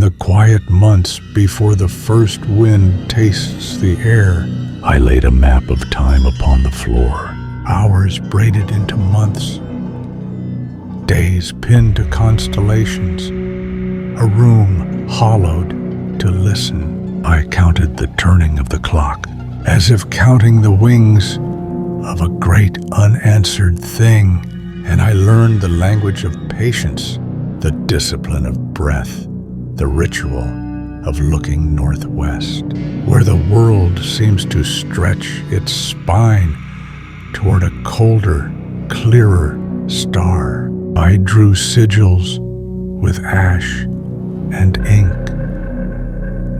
the quiet months before the first wind tastes the air, I laid a map of time upon the floor, hours braided into months, days pinned to constellations, a room hollowed to listen. I counted the turning of the clock, as if counting the wings of a great unanswered thing, and I learned the language of patience, the discipline of breath, the ritual of looking northwest, where the world seems to stretch its spine toward a colder, clearer star. I drew sigils with ash and ink,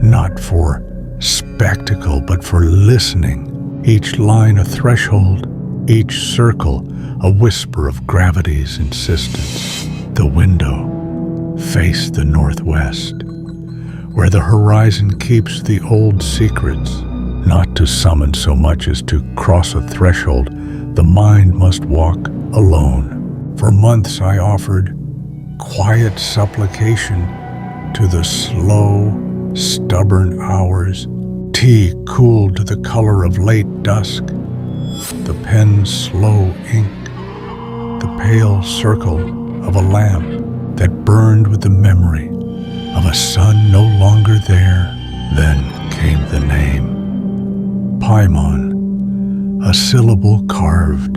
not for spectacle but for listening, each line a threshold, each circle a whisper of gravity's insistence. The window faced the northwest, where the horizon keeps the old secrets, not to summon so much as to cross a threshold. The mind must walk alone. For months I offered quiet supplication to the slow, stubborn hours, tea cooled to the color of late dusk, the pen's slow ink, the pale circle of a lamp that burned with the memory of a sun no longer there. Then came the name, Paimon, a syllable carved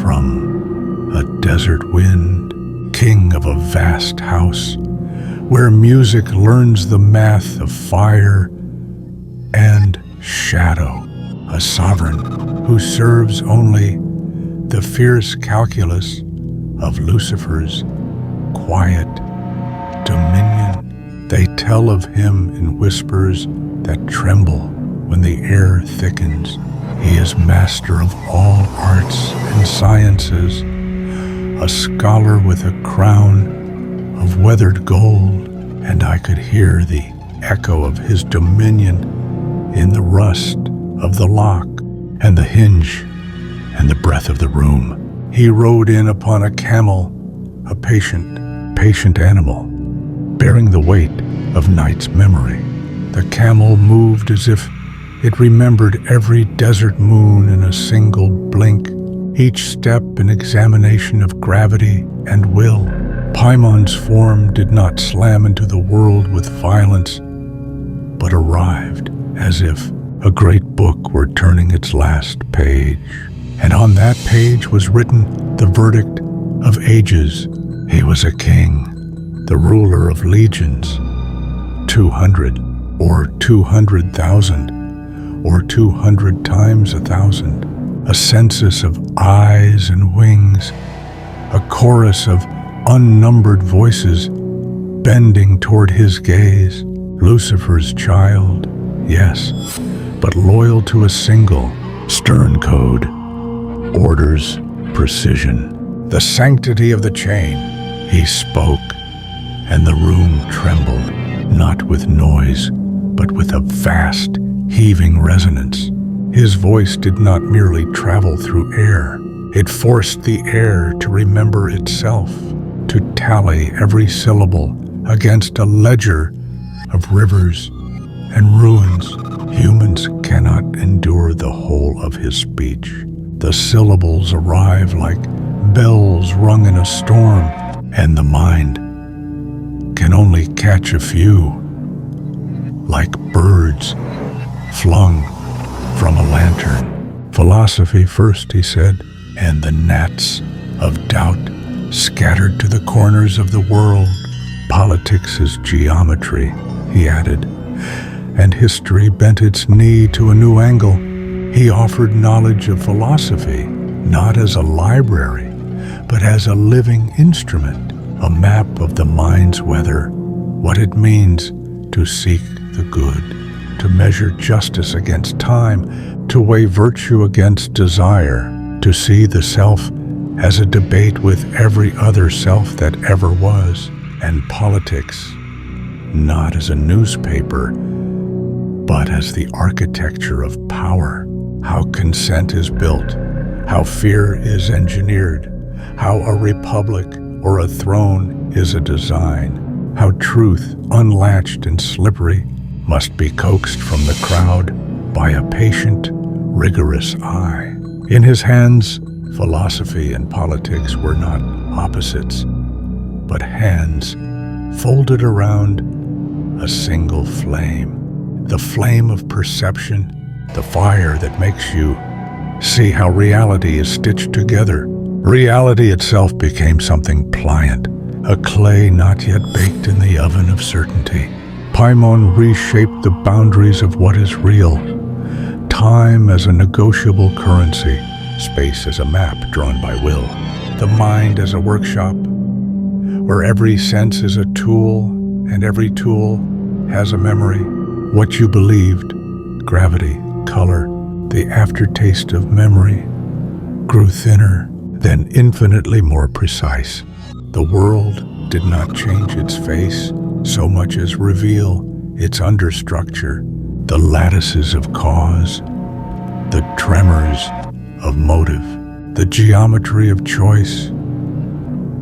from a desert wind, king of a vast house, where music learns the math of fire and shadow, a sovereign who serves only the fierce calculus of Lucifer's quiet dominion. They tell of him in whispers that tremble when the air thickens. He is master of all arts and sciences, a scholar with a crown of weathered gold, and I could hear the echo of his dominion in the rust of the lock and the hinge and the breath of the room. He rode in upon a camel, a patient animal, bearing the weight of night's memory. The camel moved as if it remembered every desert moon in a single blink, each step an examination of gravity and will. Paimon's form did not slam into the world with violence, but arrived as if a great book were turning its last page. And on that page was written the verdict of ages. He was a king, the ruler of legions, 200 or 200,000 or 200 times 1,000, a census of eyes and wings, a chorus of unnumbered voices bending toward his gaze. Lucifer's child, yes, but loyal to a single stern code, orders, precision, the sanctity of the chain. He spoke, and the room trembled, not with noise, but with a vast, heaving resonance. His voice did not merely travel through air. It forced the air to remember itself, to tally every syllable against a ledger of rivers and ruins. Humans cannot endure the whole of his speech. The syllables arrive like bells rung in a storm, and the mind can only catch a few, like birds flung from a lantern. Philosophy first, he said, and the gnats of doubt scattered to the corners of the world. Politics is geometry, he added, and history bent its knee to a new angle. He offered knowledge of philosophy, not as a library, but as a living instrument, a map of the mind's weather, what it means to seek the good, to measure justice against time, to weigh virtue against desire, to see the self as a debate with every other self that ever was, and politics not as a newspaper, but as the architecture of power, how consent is built, how fear is engineered, how a republic or a throne is a design. how truth, unlatched and slippery, must be coaxed from the crowd by a patient, rigorous eye. In his hands, philosophy and politics were not opposites, but hands folded around a single flame, the flame of perception, the fire that makes you see how reality is stitched together. Reality itself became something pliant, a clay not yet baked in the oven of certainty. Paimon reshaped the boundaries of what is real. Time as a negotiable currency, space as a map drawn by will, the mind as a workshop, where every sense is a tool and every tool has a memory. What you believed, gravity, color, the aftertaste of memory, grew thinner, then infinitely more precise. The world did not change its face so much as reveal its understructure, the lattices of cause, the tremors of motive, the geometry of choice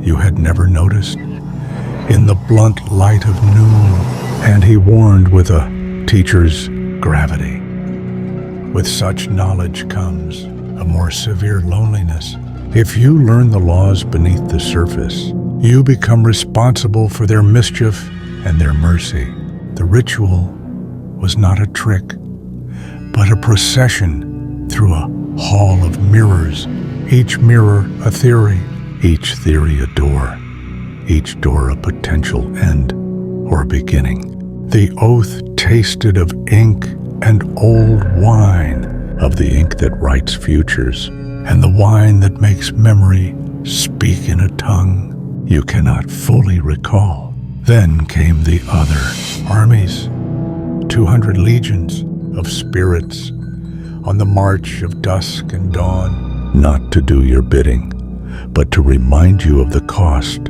you had never noticed. In the blunt light of noon, and he warned with a teacher's gravity. With such knowledge comes a more severe loneliness. If you learn the laws beneath the surface, you become responsible for their mischief and their mercy. The ritual was not a trick, but a procession through a hall of mirrors, each mirror a theory, each theory a door, each door a potential end or beginning. The oath tasted of ink and old wine, of the ink that writes futures, and the wine that makes memory speak in a tongue you cannot fully recall. Then came the other armies, 200 legions of spirits, on the march of dusk and dawn, not to do your bidding, but to remind you of the cost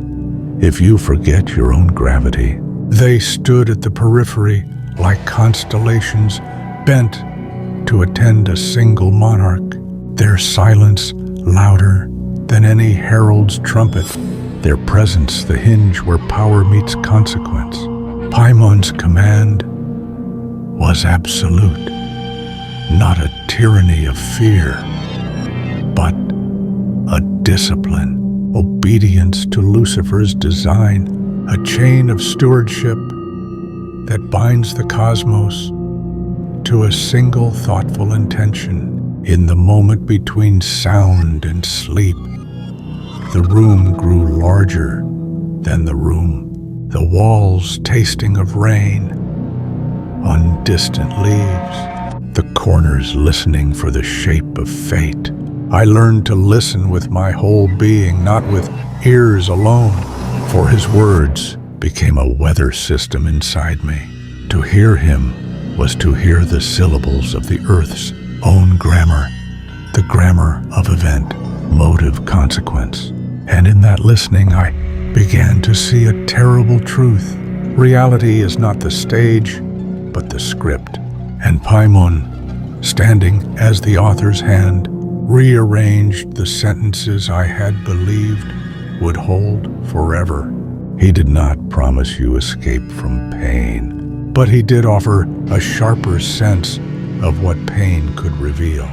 if you forget your own gravity. They stood at the periphery like constellations bent to attend a single monarch, their silence louder than any herald's trumpet, their presence the hinge where power meets consequence. Paimon's command was absolute, not a tyranny of fear, but a discipline, obedience to Lucifer's design, a chain of stewardship that binds the cosmos to a single thoughtful intention. In the moment between sound and sleep, the room grew larger than the room, the walls tasting of rain on distant leaves, the corners listening for the shape of fate. I learned to listen with my whole being, not with ears alone, for his words became a weather system inside me. To hear him was to hear the syllables of the earth's own grammar, the grammar of event, motive, consequence. And in that listening, I began to see a terrible truth. Reality is not the stage, but the script. And Paimon, standing as the author's hand, rearranged the sentences I had believed would hold forever. He did not promise you escape from pain, but he did offer a sharper sense of what pain could reveal.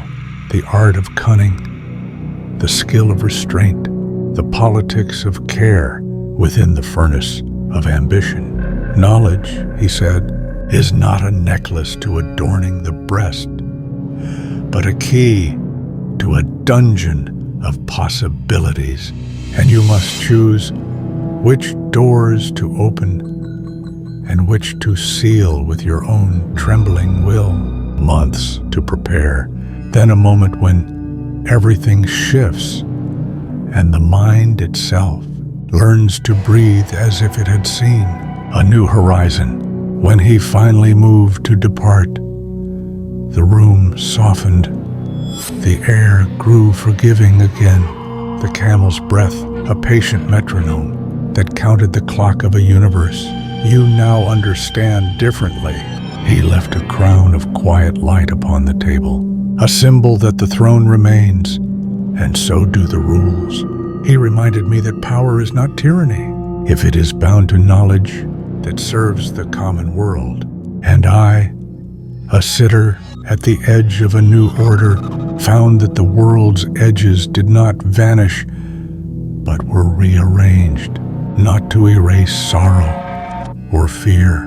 The art of cunning, the skill of restraint, the politics of care within the furnace of ambition. Knowledge, he said, is not a necklace to adorning the breast, but a key to a dungeon of possibilities. And you must choose which doors to open and which to seal with your own trembling will. Months to prepare, then a moment when everything shifts and the mind itself learns to breathe as if it had seen a new horizon. When he finally moved to depart, the room softened, the air grew forgiving again, the camel's breath a patient metronome that counted the clock of a universe. You now understand differently. He left a crown of quiet light upon the table, a symbol that the throne remains, and so do the rules. He reminded me that power is not tyranny. If it is bound to knowledge, that serves the common world. And I, a sitter at the edge of a new order, found that the world's edges did not vanish, but were rearranged, not to erase sorrow or fear,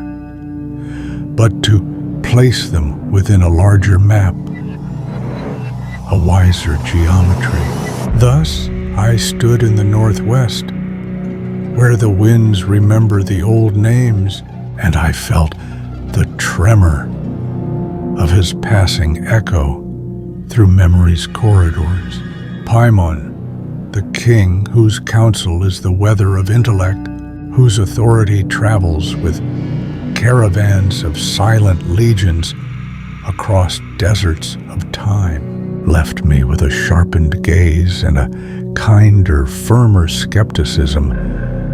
but to place them within a larger map, a wiser geometry. Thus, I stood in the northwest, where the winds remember the old names, and I felt the tremor of his passing echo through memory's corridors. Paimon, the king whose counsel is the weather of intellect, whose authority travels with caravans of silent legions across deserts of time, left me with a sharpened gaze and a kinder, firmer skepticism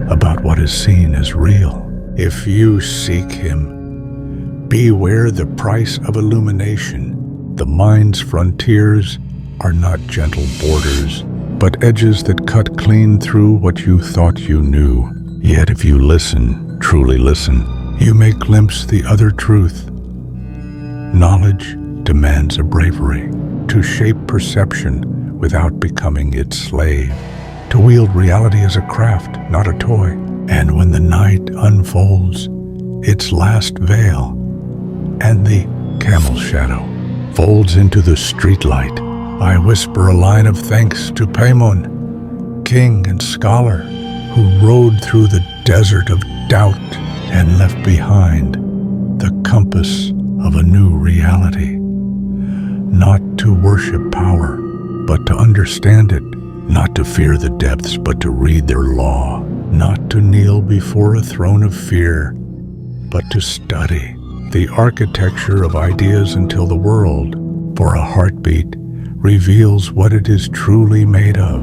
about what is seen as real. If you seek him, beware the price of illumination. The mind's frontiers are not gentle borders, but edges that cut clean through what you thought you knew. Yet if you listen, truly listen, you may glimpse the other truth. Knowledge demands a bravery to shape perception without becoming its slave, to wield reality as a craft, not a toy. And when the night unfolds its last veil and the camel shadow folds into the streetlight, I whisper a line of thanks to Paimon, king and scholar, who rode through the desert of doubt and left behind the compass of a new reality. Not to worship power, but to understand it. Not to fear the depths, but to read their law. Not to kneel before a throne of fear, but to study the architecture of ideas until the world, for a heartbeat, reveals what it is truly made of.